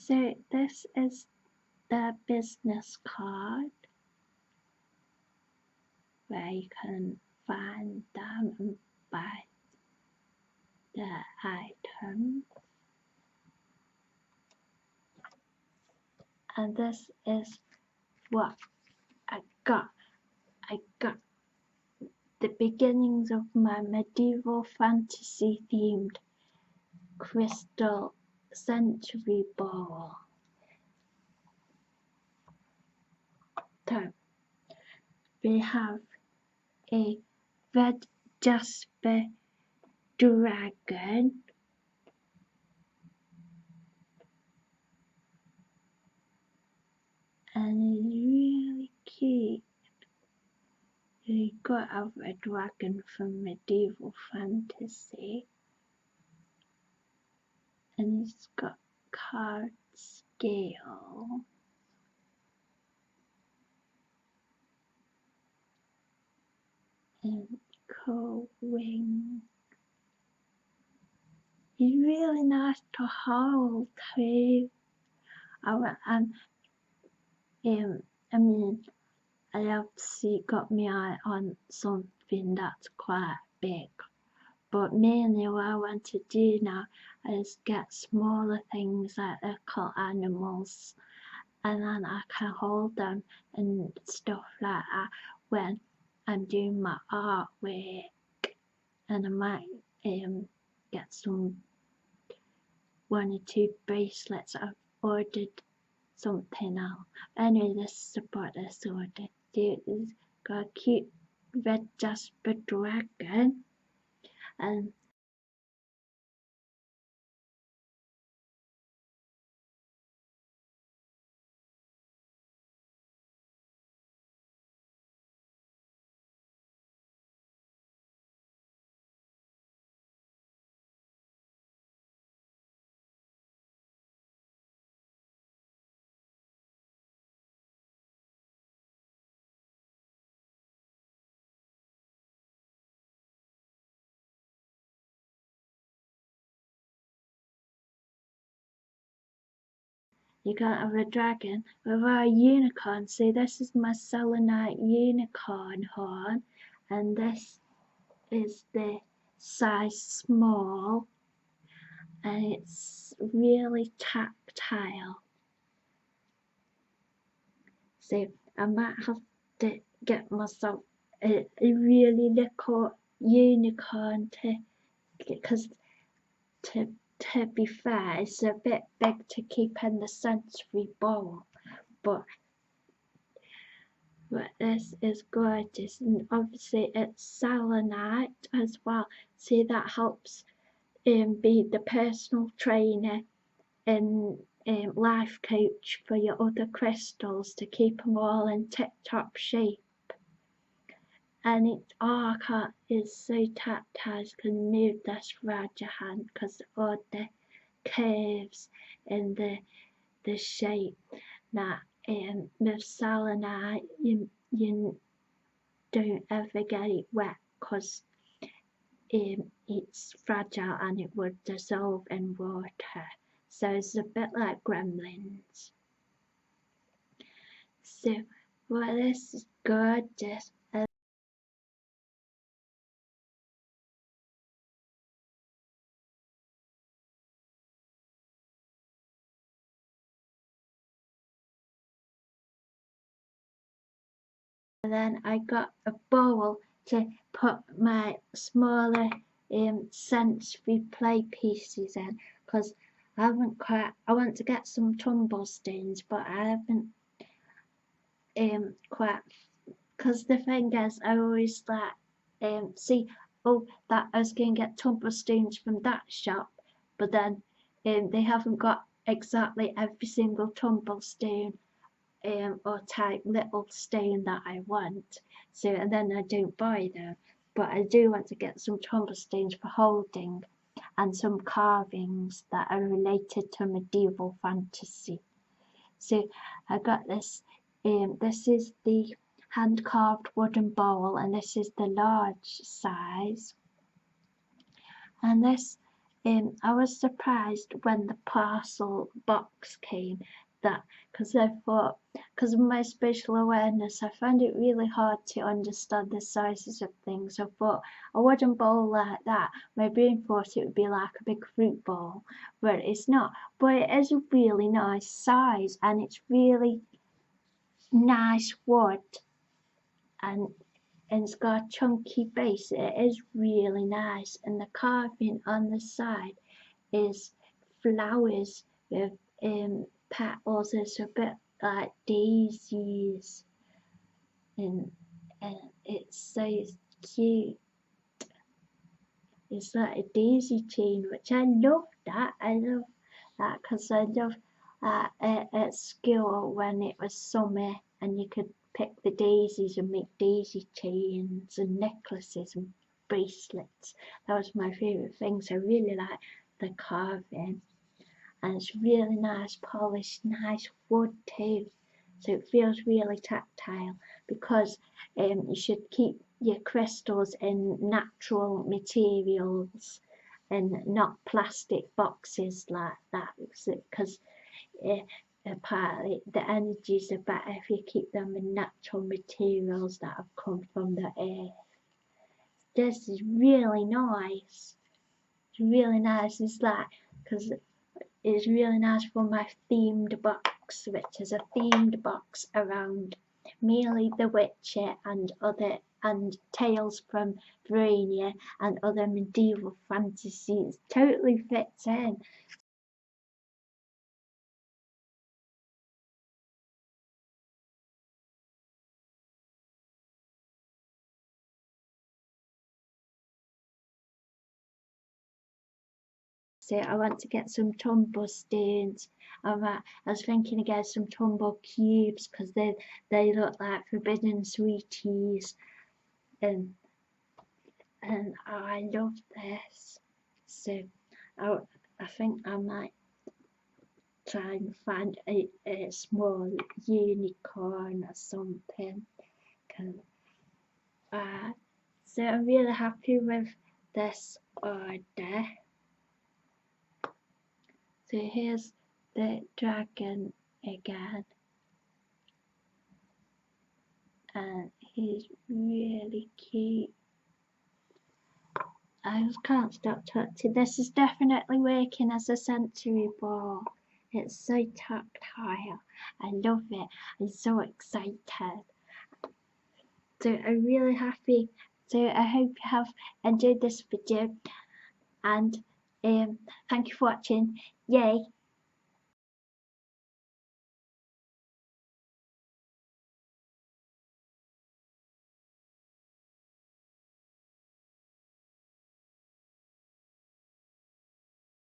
So this is the business card where you can find them and buy the items. And this is what I got. I got the beginnings of my medieval fantasy themed crystal century ball. So we have a red Jasper dragon, and it's really cute. You got a red dragon from medieval fantasy, and it's got card scale. And cool wing. It's really nice to hold too. I mean, I obviously got my eye on something that's quite big, but mainly what I want to do now is get smaller things like little animals, and then I can hold them and stuff like that when I'm doing my artwork. And I might get some 1 or 2 bracelets. I've ordered something else. Anyway, this is what this ordered. It's got a cute red Jasper dragon, and you can't have a dragon without a unicorn. See, this is my Selenite unicorn horn, and this is the size small, and it's really tactile. So I might have to get myself a really little unicorn because to be fair, it's a bit big to keep in the sensory bowl, but this is gorgeous, and obviously it's selenite as well. See, that helps be the personal trainer and life coach for your other crystals to keep them all in tip-top shape. And is so tactile, you can move this around your hand because all the curves and the shape that with selenite you don't ever get it wet because it's fragile and it would dissolve in water. So it's a bit like gremlins. So well, this is gorgeous. And then I got a bowl to put my smaller sensory play pieces in because I want to get some tumble stones, but I haven't quite, because the thing is I always like see, oh, that I was going to get tumble stones from that shop, but then they haven't got exactly every single tumble stone or type little stone that I want, so and then I don't buy them. But I do want to get some tumble stones for holding and some carvings that are related to medieval fantasy. So I got this. This is the hand carved wooden bowl, and this is the large size. And this I was surprised when the parcel box came, that because I thought, because of my spatial awareness, I found it really hard to understand the sizes of things. I thought a wooden bowl like that, my brain thought it would be like a big fruit bowl, but it's not. But it is a really nice size, and it's really nice wood, and it's got a chunky base. It is really nice, and the carving on the side is flowers with petals. It's a bit like daisies, and it's so cute. It's like a daisy chain, which I love that. I love that because I love at school when it was summer and you could pick the daisies and make daisy chains and necklaces and bracelets. That was my favourite things. I really like the carving, and it's really nice polished, nice wood too. So it feels really tactile, because you should keep your crystals in natural materials and not plastic boxes like that, because apparently the energies are better if you keep them in natural materials that have come from the earth. This is really nice. It's really nice. It's like, because it's really nice for my themed box, which is a themed box around mainly The Witcher and tales from Verania and other medieval fantasies. Totally fits in. So I want to get some tumble stones. I was thinking of getting some tumble cubes because they look like forbidden sweeties, and I love this. So I think I might try and find a small unicorn or something. So I'm really happy with this order. So here's the dragon again, and he's really cute. I just can't stop touching. This is definitely working as a sensory ball. It's so tactile. I love it. I'm so excited. So I'm really happy. So I hope you have enjoyed this video, and thank you for watching. Yay!